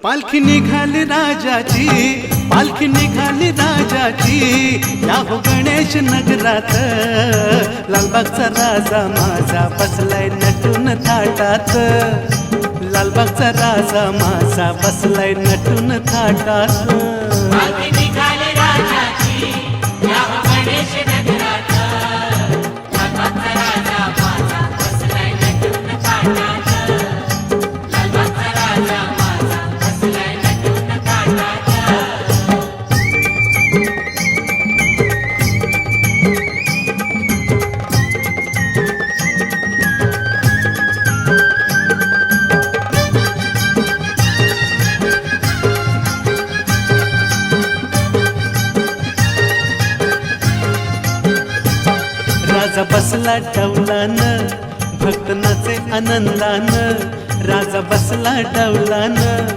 पालखी निघाली राजाची, पालखी निघाली राजाची, या हो गणेश नगरात। लालबागचा राजा माझा बसलाय नटून थाटात, लालबागचा राजा माझा बसलाय नटून थाटात। पालखी निघाली राजाची, या हो गणेश नगरात। लालबागचा राजा माझा बसलाय नटून थाटात, लालबागचा राजा माझा बसलाय नटून थाटात। राजा बसला डौलान, भक्त नाचे आनंदान, राजा बसला डौलान।